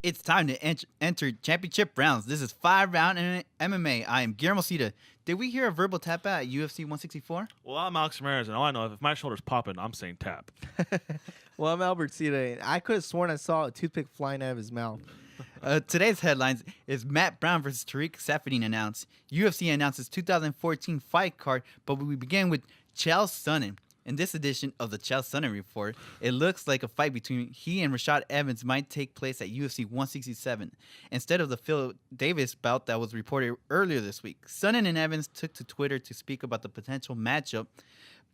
It's time to enter championship rounds. This is 5-round MMA. I am Guillermo Cita. Did we hear a verbal tap out at UFC 164? Well, I'm Alex Ramirez, and all I know, if my shoulder's popping, I'm saying tap. Well, I'm Albert Cita, and I could have sworn I saw a toothpick flying out of his mouth. Today's headlines is Matt Brown versus Tariq Saffiedine announced. UFC announces 2014 fight card, but we begin with Chael Sonnen. In this edition of the Chael Sonnen Report, it looks like a fight between he and Rashad Evans might take place at UFC 167 instead of the Phil Davis bout that was reported earlier this week. Sonnen and Evans took to Twitter to speak about the potential matchup.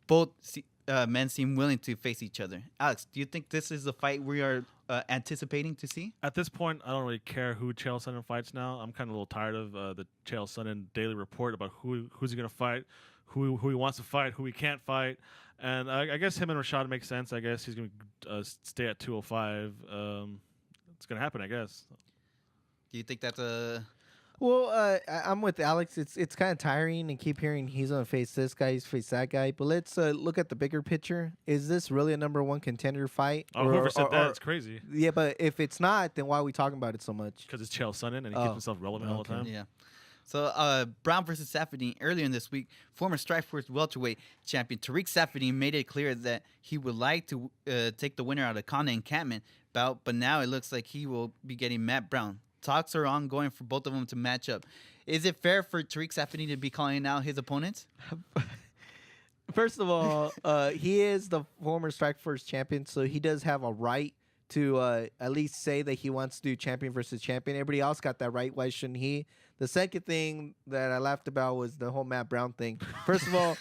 Both men seem willing to face each other. Alex, do you think this is the fight we are anticipating to see? At this point, I don't really care who Chael Sonnen fights now. I'm kind of a little tired of the Chael Sonnen daily report about who's he going to fight, who he wants to fight, who he can't fight. And I guess him and Rashad make sense. I guess he's going to stay at 205. It's going to happen, I guess. Do you think that's a... Well, I'm with Alex. It's kind of tiring and keep hearing he's going to face this guy, he's face that guy. But let's look at the bigger picture. Is this really a number one contender fight? Oh, whoever said that, it's crazy. Yeah, but if it's not, then why are we talking about it so much? Because it's Chael Sonnen, and he keeps himself relevant all the time. Yeah. So, Brown versus Saffiedine. Earlier in this week, former Strikeforce welterweight champion Tariq Saffiedine made it clear that he would like to take the winner out of Conor encampment bout, but now it looks like he will be getting Matt Brown. Talks are ongoing for both of them to match up. Is it fair for Tariq Saffiedine to be calling out his opponents? First of all, he is the former Strikeforce champion, so he does have a right to at least say that he wants to do champion versus champion. Everybody else got that right. Why shouldn't he? The second thing that I laughed about was the whole Matt Brown thing. First of all,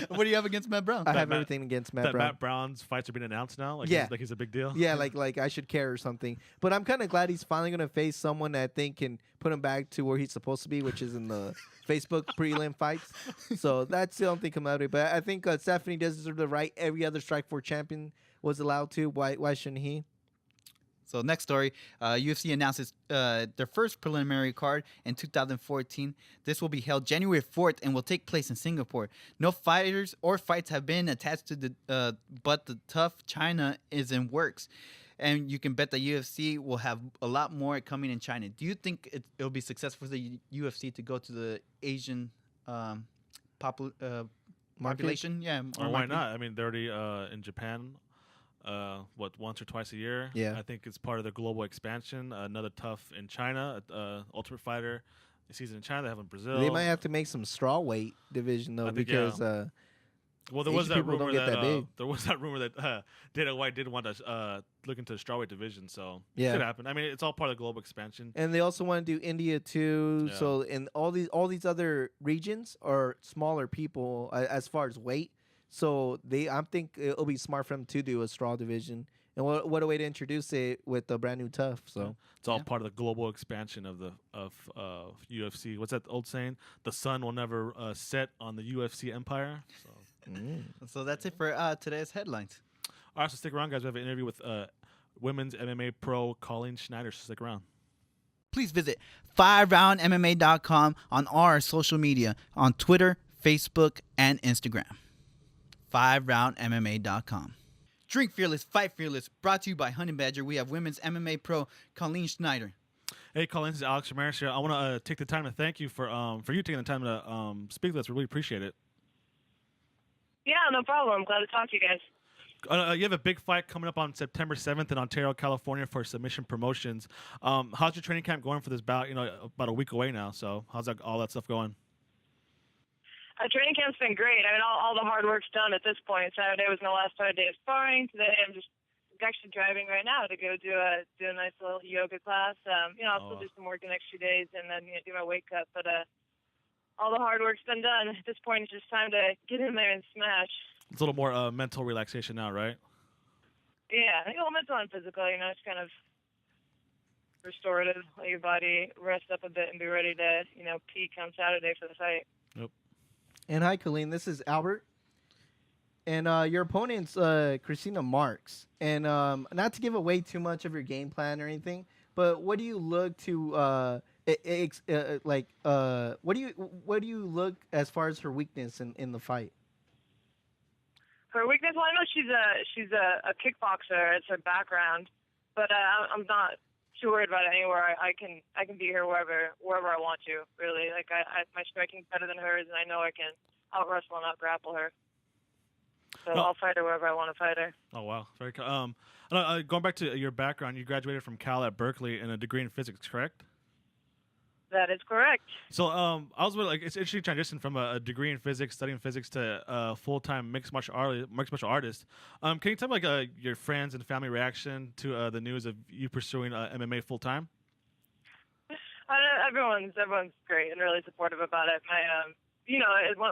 what do you have against Matt Brown? I have everything against Matt Brown. Matt Brown's fights are being announced now? Yeah. He's a big deal? Yeah, like I should care or something. But I'm kind of glad he's finally going to face someone that I think can put him back to where he's supposed to be, which is in the Facebook prelim fights. So that's the only thing coming out of it. But I think Stephanie does deserve the right. Every other Strikeforce champion was allowed to. Why shouldn't he? So next story, UFC announces their first preliminary card in 2014. This will be held January 4th and will take place in Singapore. No fighters or fights have been attached to the, but the Tough China is in works. And you can bet the UFC will have a lot more coming in China. Do you think it'll be successful for the UFC to go to the Asian population? Yeah. Or why not? I mean, they're already in Japan. Once or twice a year? Yeah. I think it's part of the global expansion. Another Tough in China, Ultimate Fighter season in China. They have in Brazil. They might have to make some straw weight division though, because there was that rumor that Dana White did want to look into the strawweight division. So it could happen. I mean, it's all part of the global expansion. And they also want to do India too. Yeah. So in all these other regions are smaller people as far as weight. So I think it'll be smart for them to do a straw division. And what a way to introduce it with the brand new Tough. So it's all part of the global expansion of UFC. What's that old saying? The sun will never set on the UFC empire. So that's it for today's headlines. All right, so stick around, guys. We have an interview with women's MMA pro Colleen Schneider. So stick around. Please visit FiveRoundMMA.com on our social media on Twitter, Facebook, and Instagram. FiveRoundMMA.com. Drink Fearless, Fight Fearless, brought to you by Honey Badger. We have women's MMA pro Colleen Schneider. Hey, Colleen, this is Alex Ramirez here. I want to take the time to thank you for you taking the time to speak with us. We really appreciate it. Yeah, no problem. I'm glad to talk to you guys. You have a big fight coming up on September 7th in Ontario, California for Submission Promotions. How's your training camp going for this bout? About a week away now. So how's all that stuff going? Training camp's been great. I mean, all the hard work's done at this point. Saturday was my last day of sparring. Today I'm just actually driving right now to go do a nice little yoga class. I'll still do some work the next few days and then do my weight cut. But all the hard work's been done. At this point, it's just time to get in there and smash. It's a little more mental relaxation now, right? Yeah, mental and physical. It's kind of restorative. Let your body rest up a bit and be ready to peak on Saturday for the fight. Yep. And hi, Colleen. This is Albert. And your opponent's Christina Marks. And not to give away too much of your game plan or anything, but what do you look to what do you look as far as her weakness in the fight? Her weakness? Well, I know she's a kickboxer. It's her background, but I'm not too worried about it anywhere. I can be here wherever I want to. Really, like my striking's better than hers, and I know I can out wrestle and out grapple her. So I'll fight her wherever I want to fight her. Oh wow, very cool. Going back to your background, you graduated from Cal at Berkeley in a degree in physics, correct? That is correct. So I was wondering, like, it's interesting transition from a degree in physics, studying physics, to a full-time mixed martial artist. Can you tell me like your friends and family reaction to the news of you pursuing MMA full-time? Everyone's great and really supportive about it. My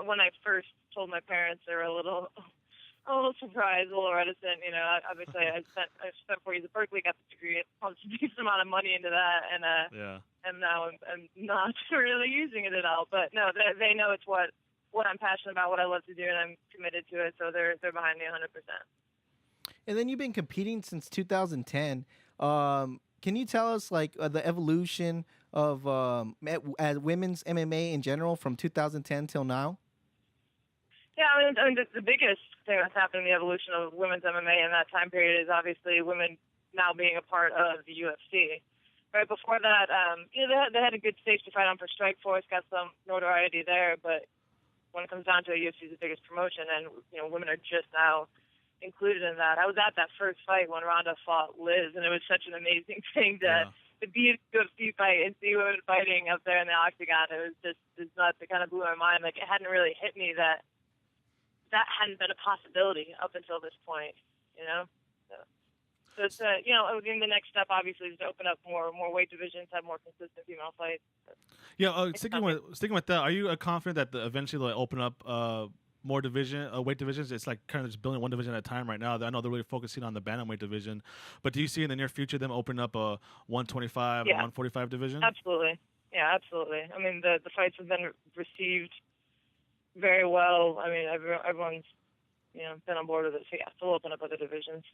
when I first told my parents, they were a little surprised, a little reticent. Obviously I spent 4 years at Berkeley, got the degree, pumped a decent amount of money into that, and now I'm not really using it at all. But no, they know it's what I'm passionate about, what I love to do, and I'm committed to it. So they're behind me 100%. And then you've been competing since 2010. Can you tell us like the evolution of women's MMA in general from 2010 till now? Yeah, I mean the biggest thing that's happened in the evolution of women's MMA in that time period is obviously women now being a part of the UFC. Right before that, they had a good stage to fight on for Strikeforce, got some notoriety there, but when it comes down to it, UFC is the biggest promotion, and women are just now included in that. I was at that first fight when Ronda fought Liz, and it was such an amazing thing to be a UFC fight and see women fighting up there in the octagon. It was just nuts. It kind of blew my mind. Like, it hadn't really hit me that hadn't been a possibility up until this point, So it's the next step obviously is to open up more weight divisions, have more consistent female fights. Yeah, sticking with that, are you confident that eventually they'll open up more weight divisions? It's like kind of just building one division at a time right now. I know they're really focusing on the bantamweight division, but do you see in the near future them opening up a 125 and 145 division? Absolutely, yeah, absolutely. I mean, the fights have been received very well. I mean, everyone's been on board with it. So yeah, they'll open up other divisions.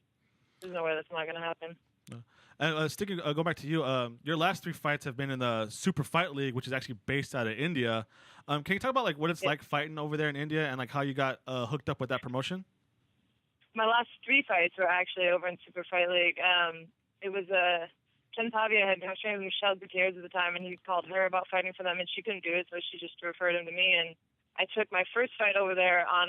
There's no way that's not going to happen. And go back to you. Your last 3 fights have been in the Super Fight League, which is actually based out of India. Can you talk about like what it's like fighting over there in India and like how you got hooked up with that promotion? My last 3 fights were actually over in Super Fight League. It was Ken Pavia I was training with Michelle Gutierrez at the time, and he called her about fighting for them, and she couldn't do it, so she just referred him to me, and I took my first fight over there on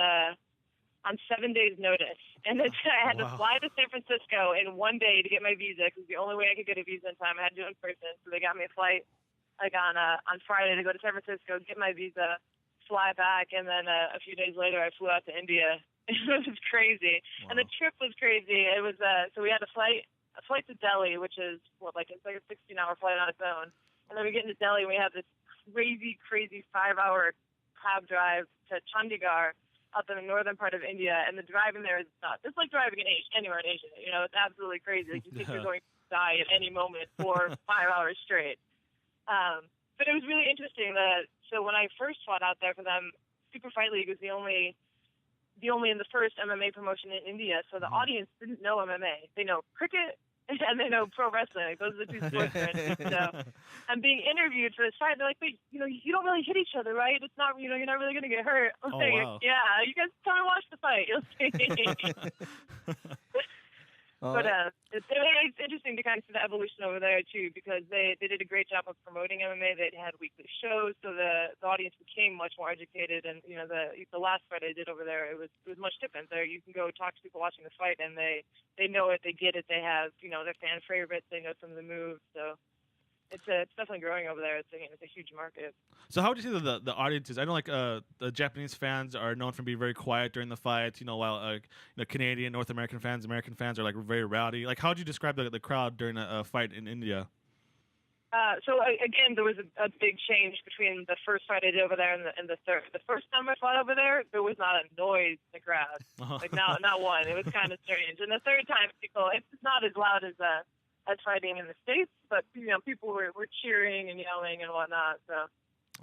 7 days' notice. And then I had to fly to San Francisco in 1 day to get my visa, because the only way I could get a visa in time, I had to do it in person. So they got me a flight like on Friday to go to San Francisco, get my visa, fly back, and then a few days later I flew out to India. It was crazy. Wow. And the trip was crazy. It was so we had a flight to Delhi, which is it's like a 16-hour flight on its own. And then we get into Delhi and we have this crazy 5-hour cab drive to Chandigarh up in the northern part of India, and the driving there is nuts. It's like driving anywhere in Asia. It's absolutely crazy. Like, you think you're going to die at any moment for 5 hours straight. But it was really interesting so when I first fought out there for them, Super Fight League was the only in the first MMA promotion in India, so the audience didn't know MMA. They know cricket and they know pro wrestling. Those are the 2 sports they're into. So I'm being interviewed for this fight. They're like, wait, you don't really hit each other, right? It's not, you're not really going to get hurt. I'm saying, wow. Yeah, you guys come and watch the fight. You'll see. But it's interesting to kind of see the evolution over there too, because they did a great job of promoting MMA. They had weekly shows, so the audience became much more educated. And the last fight I did over there, it was much different. There you can go talk to people watching the fight, and they know it, they get it. They have their fan favorites. They know some of the moves. So it's definitely growing over there. It's a huge market. So how would you say the audience is? I know the Japanese fans are known for being very quiet during the fights, while Canadian, North American fans, American fans are like very rowdy. Like, how would you describe the crowd during a fight in India? So again, there was a big change between the first fight I did over there and the third. The first time I fought over there was not a noise in the crowd, like not one. It was kind of strange. And the third time, it's not as loud as fighting in the States, but people were cheering and yelling and whatnot. So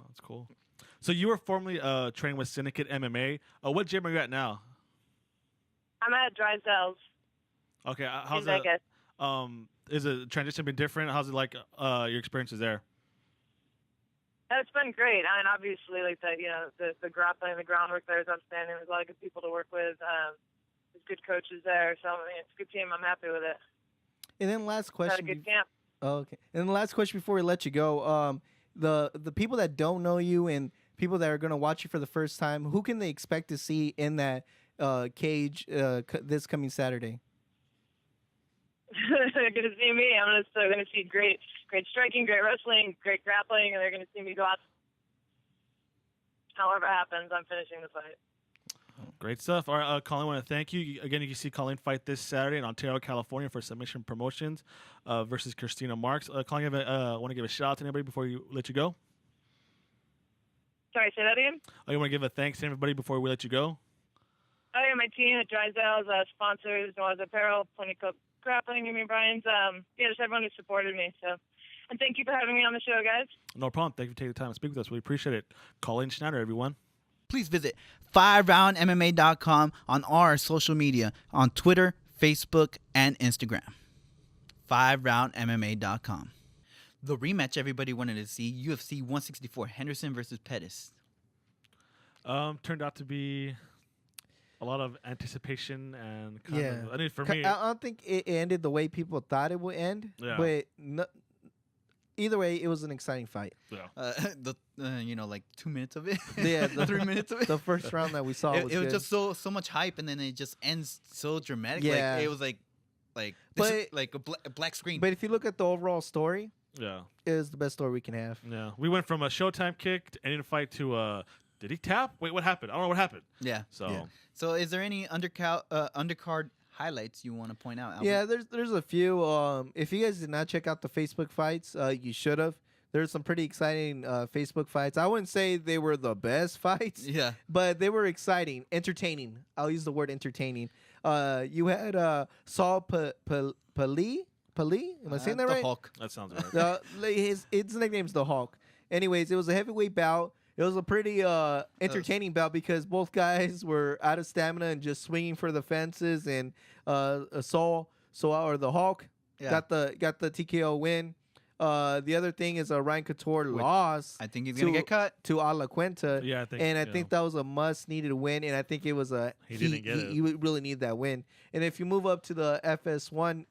that's cool. So you were formerly training with Syndicate MMA. What gym are you at now? I'm at Drysdale's. Okay, how's that? Is the transition been different? How's it like your experiences there? It's been great. I mean, obviously, like the grappling, the groundwork there is outstanding. There's a lot of good people to work with. There's good coaches there, so it's a good team. I'm happy with it. And then last question. Got a good camp. Okay. And the last question before we let you go, the people that don't know you and people that are going to watch you for the first time, who can they expect to see in that cage this coming Saturday? They're gonna see me. They're gonna see great striking, great wrestling, great grappling, and they're gonna see me go out. However it happens, I'm finishing the fight. Great stuff. All right, Colleen, I want to thank you. Again, you can see Colleen fight this Saturday in Ontario, California for Submission Promotions versus Christina Marks. Colleen, want to give a shout out to anybody before you let you go? Sorry, say that again? You want to give a thanks to everybody before we let you go? Oh, yeah, my team at Drysdale's, sponsors, Noah's Apparel, Plenty Cook Grappling, Jimmy Bryan's, just everyone who supported me. So, and thank you for having me on the show, guys. No problem. Thank you for taking the time to speak with us. We appreciate it. Colleen Schneider, everyone. Please visit FiveRoundMMA.com on our social media on Twitter, Facebook, and Instagram. FiveRoundMMA.com. The rematch everybody wanted to see, UFC 164, Henderson versus Pettis. Turned out to be a lot of anticipation and kind of, I mean, for me, I don't think it ended the way people thought it would end. Yeah. But either way, it was an exciting fight. yeah. Like 2 minutes of it. Yeah, 3 minutes of it. The first round that we saw it was was good. just so much hype, and then it just ends so dramatic. Yeah. Like, it was like But- this is like a black screen. But if you look at the overall story, Yeah. it is the best story we can have. Yeah. We went from a Showtime kick to ending the fight to did he tap? Wait, what happened? I don't know what happened. Yeah. So Yeah. So is there any undercard highlights you want to point out, Albert? Yeah, there's a few. If you guys did not check out the Facebook fights, you should have. There's some pretty exciting Facebook fights. I wouldn't say they were the best fights, Yeah. but they were exciting, entertaining. I'll use the word entertaining. You had Saul Pali. Am I saying that the right? Hulk. that sounds right. His nickname's the Hulk. Anyways, it was a heavyweight bout. It was a pretty entertaining bout because both guys were out of stamina and just swinging for the fences. And Saul or the Hulk Yeah. got the TKO win. The other thing is Ryan Couture lost I think he's gonna get cut. to A La Cuenta. Yeah, I think. And I yeah. think that was a must-needed win, and I think it was He didn't get it. He would really need that win. And if you move up to the FS1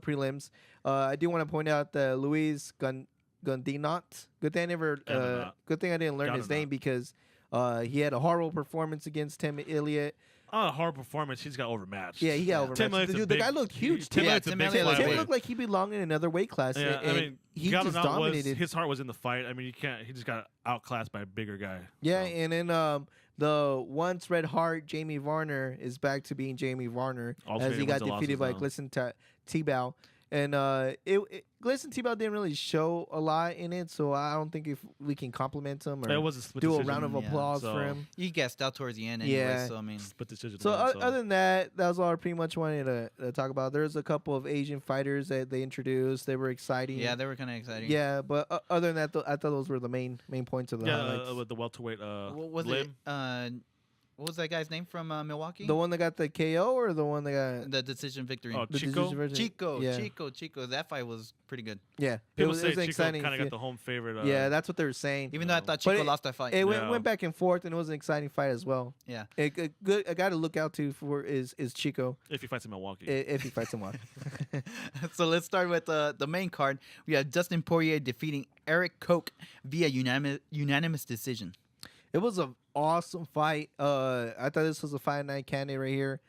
prelims, I do want to point out that Luis Gundinot. Good thing I didn't learn his name because he had a horrible performance against Tim Elliott. On a hard performance, he's got overmatched. Yeah, he got Yeah. overmatched. Tim Elliott's a Dude, big- the guy looked huge. Tim too. Elliott's a Tim big Elliott's Tim flyweight. looked like he belonged in another weight class. Yeah, and I mean, he just Gavin dominated. his heart was in the fight. I mean, he just got outclassed by a bigger guy. Yeah, so. and then the once Red Heart Jamie Varner is back to being Jamie Varner Also as he wins got the defeated by losses Glisson Tebow. And Glisson Tebow didn't really show a lot in it, so I don't think if we can compliment him It or was a split do a decision. round of yeah, applause so- for him. He gassed out towards the end anyway. Yeah. So I mean, Split decision. So, win, other than that, that was all I pretty much wanted to talk about. There's a couple of Asian fighters that they introduced. They were exciting. yeah, they were kind of exciting. Yeah, but other than that, I thought those were the main points of the highlights. with the welterweight. What was Lim. it? What was that guy's name from Milwaukee? The one that got the KO or the one that got The decision victory. Oh, the Chico? decision version? Yeah. Chico. That fight was pretty good. Yeah, People it was say Chico exciting. kind of got the home favorite. Yeah, that's what they were saying. Even though I thought But Chico it- lost that fight. It Yeah. went back and forth, and it was an exciting fight as well. Yeah. A guy to look out to for is Chico if he fights in Milwaukee. if he fights him well. So let's start with the main card. We have Dustin Poirier defeating Eric Koch via unanimous decision. It was an awesome fight. I thought this was a 5-9 candidate right here.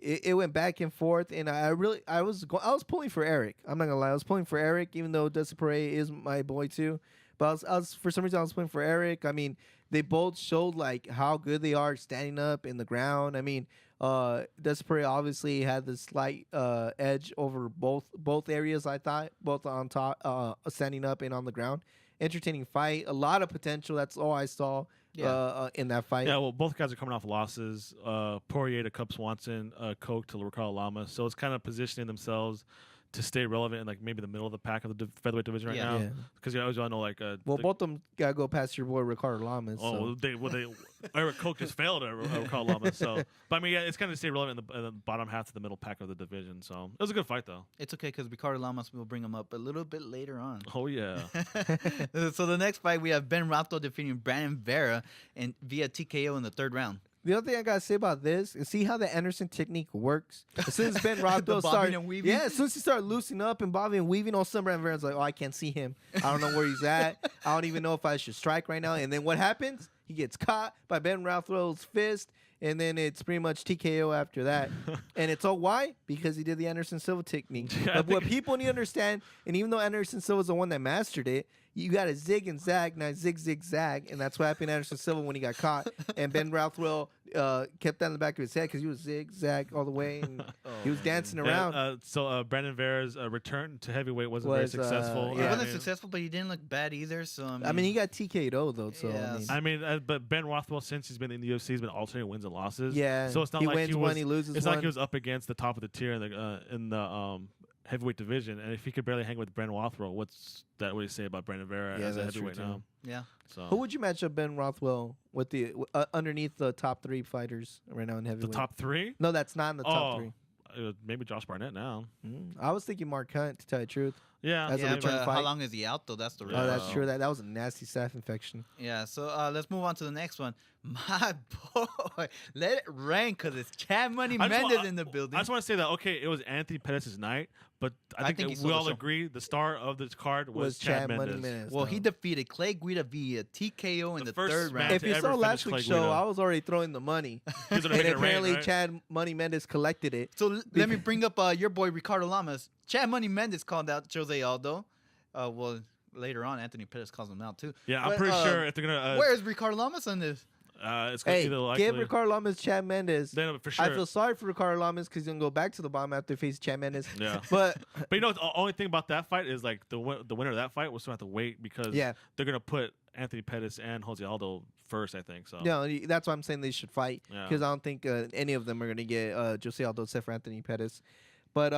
It went back and forth, and I was pulling for Eric. I'm not gonna lie, I was pulling for Eric, even though Dustin Poirier is my boy too. But I was for some reason I was pulling for Eric. I mean, they both showed like how good they are standing up in the ground. I mean, Dustin Poirier obviously had the slight edge over both areas. I thought both on top, standing up and on the ground. Entertaining fight, a lot of potential. That's all I saw in that fight. Yeah, well, both guys are coming off losses. Poirier to Cub Swanson, Koch to Ricardo Lama. So it's kind of positioning themselves to stay relevant in like maybe the middle of the pack of the featherweight division right Yeah. now. Yeah. Because you always know like Well, both of them gotta go past your boy Ricardo Lamas. oh So. they Eric Koch just failed at Ricardo Lama. So, but I mean, yeah, it's kind of stay relevant in the bottom half of the middle pack of the division. So it was a good fight though. It's okay because Ricardo Lamas will bring him up a little bit later on. Oh yeah. So the next fight we have Ben Rothwell defeating Brandon Vera and via TKO in the third round. The other thing I gotta say about this is see how the Anderson technique works. As soon as Ben Rothwell bobbing started, and weaving? as soon as he started loosening up and bobbing and weaving, all of a sudden Brandon Vera's like, "Oh, I can't see him. I don't know where he's at. I don't even know if I should strike right now." And then what happens? He gets caught by Ben Rothwell's fist, and then it's pretty much TKO after that. And it's all why? Because he did the Anderson Silva technique. Yeah, But what people need to understand, and even though Anderson Silva's the one that mastered it, you got to zig and zag, not zig, zig, zag. And that's what happened to Anderson Silva when he got caught. And Ben Rothwell kept that in the back of his head because he was zig, zag all the way. And he was dancing around. So Brandon Vera's return to heavyweight wasn't very Was, successful. yeah. It wasn't I mean, successful, but he didn't look bad either. So I mean, he got TK'd though. So, Yes. but Ben Rothwell, since he's been in the UFC, he's been alternating wins and losses. yeah. So it's not he like wins he was. one, he loses It's one. not like he was up against the top of the tier in the heavyweight division, and if he could barely hang with Brandon Rothwell, what's that? What do you say about Brandon Vera Yeah, as a that's true, heavyweight too. now? yeah. So Who would you match up Ben Rothwell with the underneath the top 3 fighters right now in the heavyweight? top 3? No, that's not in the top 3. Maybe Josh Barnett now. I was thinking Mark Hunt, to tell you the truth. Yeah, As a Yeah, return but fight. how long is he out though? That's the real. Oh, that's Yeah. true. That was a nasty staph infection. Yeah, so let's move on to the next one. My boy, let it rain because it's Chad Money I just Mendez wa- in the building. I just want to say that it was Anthony Pettis' night, but I think think, he that stole we the all show. agree the star of this card was Chad Chad Money Mendes. Mendes. Well, he defeated Clay Guida via TKO in The the first third man round. If to you ever saw last finish week's Clay show, Guida. I was already throwing the money. He was gonna And make it rain, apparently right? Chad Money Mendes collected it. So let me bring up your boy Ricardo Lamas. Chad Money Mendez called out Jose Aldo. Well, later on, Anthony Pettis calls him out too. Yeah, I'm But, pretty sure if they're gonna, where's Ricardo Lamas on this? it's gonna Hey, either likely. give Ricardo Lamas Chad Mendes. Then for sure. I feel sorry for Ricardo Lamas because he's going to go back to the bottom after facing Chad Mendes. Yeah. But But you know, the only thing about that fight is like the winner of that fight will still have to wait because Yeah. they're gonna put Anthony Pettis and Jose Aldo first, I think. So that's why I'm saying they should fight Yeah. because I don't think any of them are going to get Jose Aldo except for Anthony Pettis. But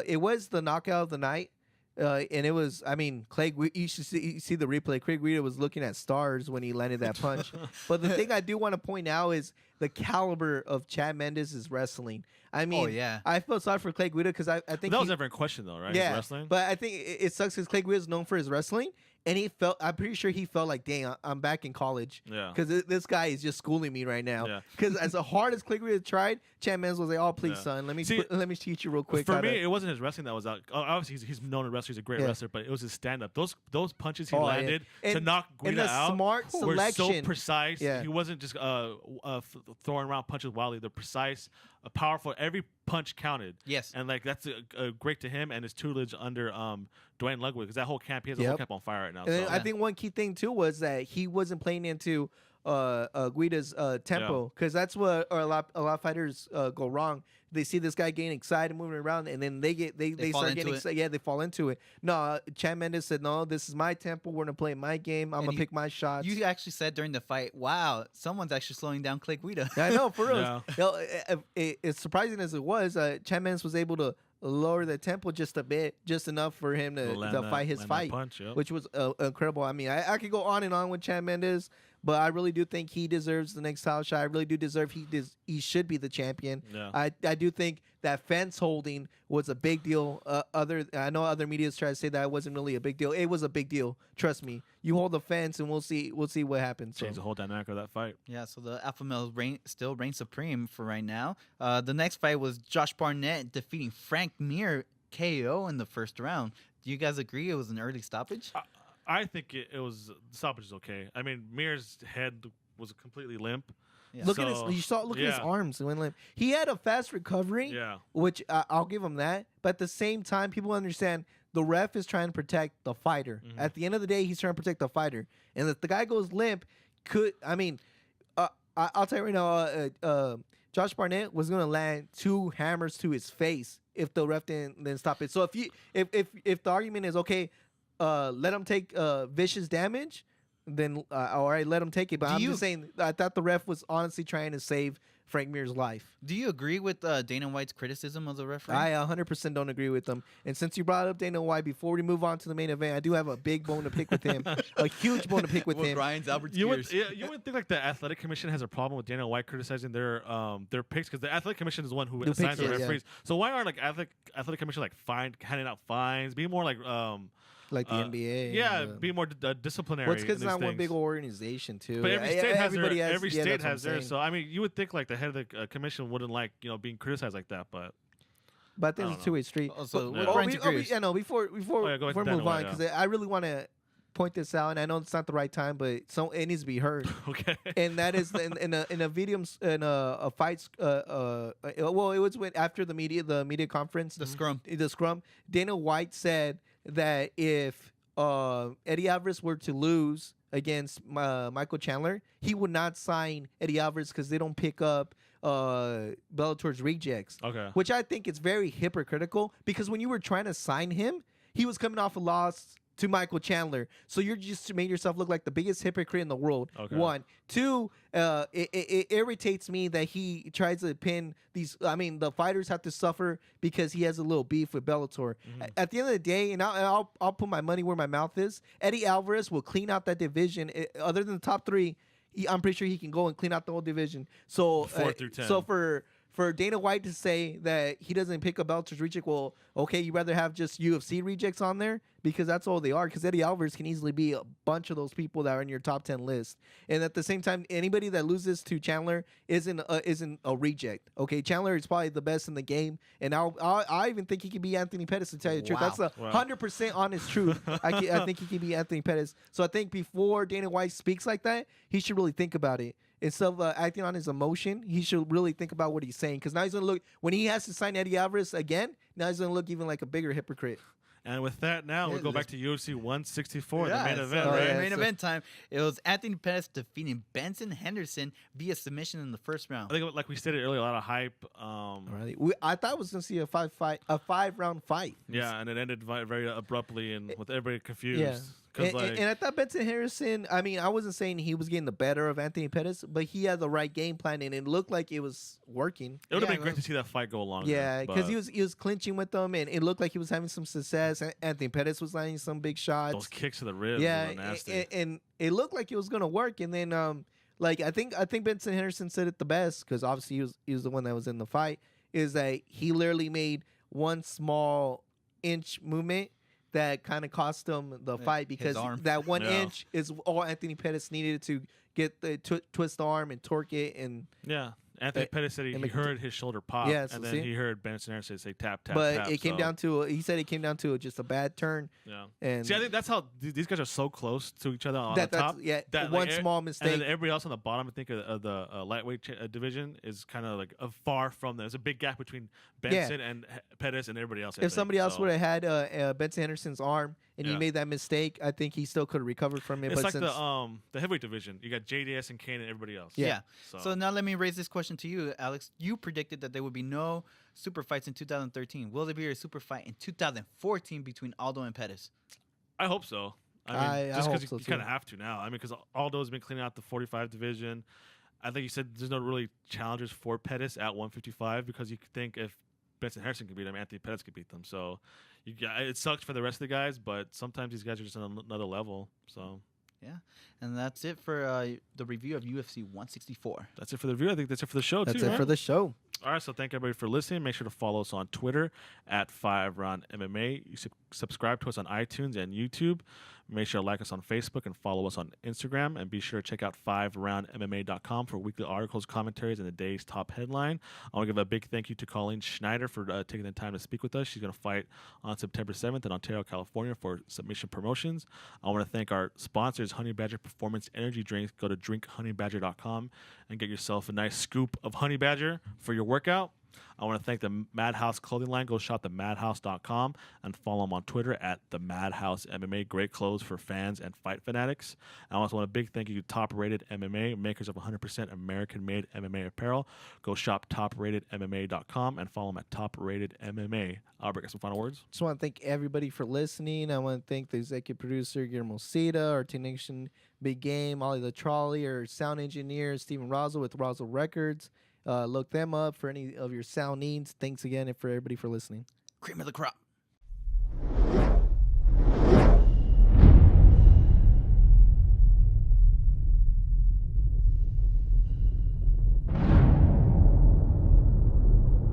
it was the knockout of the night. And it was, I mean, you see the replay. Craig Guida was looking at stars when he landed that punch. But the thing I do want to point out is the caliber of Chad Mendes' wrestling. I mean, yeah. I feel sorry for Clay Guida because I think that was never in question though, right? His yeah, wrestling. but I think it sucks because Clay Guida is known for his wrestling, and I'm pretty sure he felt like, dang, I'm back in college. Yeah. Because this guy is just schooling me right now. Yeah. Because as hard as Clay Guida tried, Chad Mendes was like, oh, please, Yeah. son, let me See, let me teach you real quick. For how me, to-" it wasn't his wrestling that was out. Obviously, he's known to wrestle. He's a great Yeah. wrestler, but it was his stand-up. Those punches he Oh, yeah. landed to And- knock and Guida the out smart were so selection. precise. Yeah. He wasn't just throwing around punches wildly. They're precise, powerful. Every punch counted. Yes. And like that's great to him and his tutelage under Dwayne Ludwig because that whole camp, he has a whole Yep. camp on fire right now. And then so. I think one key thing too was that he wasn't playing into Guida's tempo because that's what a lot of fighters go wrong. They see this guy getting excited, moving around, and then they fall start into getting it. excited. Yeah, they fall into it. No, Chad Mendes said, "No, this is my tempo. We're gonna play my game. I'm And gonna he- pick my shots." You actually said during the fight, "Wow, someone's actually slowing down Clay Guida." I know, for real. Yeah. You know, as surprising as it was, Chad Mendes was able to lower the tempo just a bit, just enough for him to fight his land that fight, punch, yep. which was incredible. I mean, I could go on and on with Chad Mendes, but I really do think he deserves the next title shot. I really do deserve he should be the champion. Yeah. I do think that fence holding was a big deal. I know other media's try to say that it wasn't really a big deal. It was a big deal. Trust me. You hold the fence, and we'll see what happens. Changed the whole dynamic of that fight. Yeah, so the alpha male still reign supreme for right now. The next fight was Josh Barnett defeating Frank Mir KO in the first round. Do you guys agree it was an early stoppage? I think it was the stoppage is okay. I mean, Mir's head was completely limp. Yeah. Look at So, his look at his yeah. arms. It went limp. He had a fast recovery. Yeah. Which I'll give him that. But at the same time, people understand the ref is trying to protect the fighter. Mm-hmm. At the end of the day, he's trying to protect the fighter. And if the guy goes limp, I'll tell you right now, Josh Barnett was going to land 2 hammers to his face if the ref didn't stop it. So if the argument is, okay, let him take vicious damage, then all right, let him take it. But I'm just saying, I thought the ref was honestly trying to save Frank Mir's life. Do you agree with Dana White's criticism of the referee? I 100% don't agree with him. And since you brought up Dana White, before we move on to the main event, I do have a big bone to pick with him, a huge bone to pick with Well, him. Brian's Albert's You ears. would think like the athletic commission has a problem with Dana White criticizing their picks because the athletic commission is the one who Who assigns picks the it, yeah. referees. So why aren't like athletic commission like handing out fines, be more like Like the NBA. Yeah, and, be more disciplinary. well, it's because in it's these not one things. big organization too. But every state has everybody their, every yeah, state that's what has I'm theirs. saying. So I mean, you would think like the head of the commission wouldn't like being criticized like that, but But I think I it's a don't know. two-way street. Also, Yeah. what Oh, Brian's we, agrees. yeah, no, before yeah, go ahead, before we Dan, move go on, ahead, because I really want to point this out, and I know it's not the right time, but it needs to be heard. okay. And that is in a video in a fight. Well, it was after the media conference, The scrum. the scrum. Dana White said that if Eddie Alvarez were to lose against Michael Chandler, he would not sign Eddie Alvarez because they don't pick up Bellator's rejects. Okay. Which I think is very hypocritical, because when you were trying to sign him, he was coming off a loss to Michael Chandler. So you're just made yourself look like the biggest hypocrite in the world. Okay. One. Two, it irritates me that he tries to pin these. I mean, the fighters have to suffer because he has a little beef with Bellator. At the end of the day, and I'll put my money where my mouth is, Eddie Alvarez will clean out that division. Other than the top three, I'm pretty sure he can go and clean out the whole division. So 4 through 10. So for Dana White to say that he doesn't pick up Bellator's reject, well, okay, you'd rather have just UFC rejects on there, because that's all they are. Because Eddie Alvarez can easily be a bunch of those people that are in your top 10 list. And at the same time, anybody that loses to Chandler isn't a reject. Okay, Chandler is probably the best in the game, and I even think he could be Anthony Pettis, to tell you the truth. Wow. That's a Wow. 100% honest truth. I think he could be Anthony Pettis. So I think before Dana White speaks like that, he should really think about it. Instead of acting on his emotion, he should really think about what he's saying. Because now he's going to look, when he has to sign Eddie Alvarez again, now he's going to look even like a bigger hypocrite. And with that, now we'll go back to UFC 164, the main so event, Oh, right? yeah. main so- event time. It was Anthony Pettis defeating Benson Henderson via submission in the first round. I think, like we stated earlier, a lot of hype. I thought I was going to see a 5-round fight. Yeah, and it ended very abruptly and with everybody confused. Yeah. 'Cause, And, like, and I thought Benson Henderson, I mean, I wasn't saying he was getting the better of Anthony Pettis, but he had the right game plan, and it looked like it was working. it would have Yeah, been great to see that fight go longer. Yeah, because but he was clinching with them, and it looked like he was having some success. Anthony Pettis was landing some big shots. those kicks to the ribs Yeah, were nasty. and it looked like it was gonna work. And then like I think Benson Henderson said it the best, because obviously he was the one that was in the fight. Is that he literally made one small inch movement that kind of cost him the fight, because arm. that 1 Yeah. inch is all Anthony Pettis needed to get the twist the arm and torque it. And Yeah. Anthony Pettis said he and make- heard his shoulder pop, Yeah, so and then see? he heard Benson Henderson say tap, tap, but tap. it came so, down to he said it came down to just a bad turn. Yeah. And See, I think that's how these guys are so close to each other on the that's top. yeah, that, one like, small And mistake. then everybody else on the bottom, I think, of the lightweight division is kind of like far from them. There's a big gap between Benson and Pettis and everybody else. I If think. somebody else So, would have had Benson Henderson's arm and he Yeah. made that mistake, I think he still could have recovered from it. it's but like since the heavyweight division. You got JDS and Kane and everybody else. Yeah. So now let me raise this question to you, Alex. You predicted that there would be no super fights in 2013. Will there be a super fight in 2014 between Aldo and Pettis? I hope so. I mean, I just hope because so, you kind too. of have to now. I mean, because Aldo's been cleaning out the 45 division. I think you said there's no really challengers for Pettis at 155, because you could think if Benson Henderson could beat him, Anthony Pettis could beat them. So it sucks for the rest of the guys, but sometimes these guys are just on another level. So Yeah, and that's it for the review of UFC 164. that's it for the review. I think that's it for the show, that's too. it right? for the show. All right, so thank everybody for listening. Make sure to follow us on Twitter at FiveRoundMMA. You subscribe to us on iTunes and YouTube. Make sure to like us on Facebook and follow us on Instagram. And be sure to check out FiveRoundMMA.com for weekly articles, commentaries, and the day's top headline. I want to give a big thank you to Colleen Schneider for taking the time to speak with us. She's going to fight on September 7th in Ontario, California for Submission Promotions. I want to thank our sponsors, Honey Badger Performance Energy Drinks. Go to drinkhoney-badger.com and get yourself a nice scoop of Honey Badger for your workout. I want to thank the Madhouse clothing line. Go shop themadhouse.com and follow them on Twitter at the Madhouse MMA. Great clothes for fans and fight fanatics. I also want a big thank you to Top Rated MMA, makers of 100% American-made MMA apparel. Go shop topratedmma.com and follow them at Top Rated MMA. Albert, got some final words? Just want to thank everybody for listening. I want to thank the executive producer, Guillermo Cita, our technician, Big Game, Ollie the Trolley, our sound engineer, Stephen Rosal with Rosal Records. Look them up for any of your sound needs. Thanks again for everybody for listening. Cream of the crop.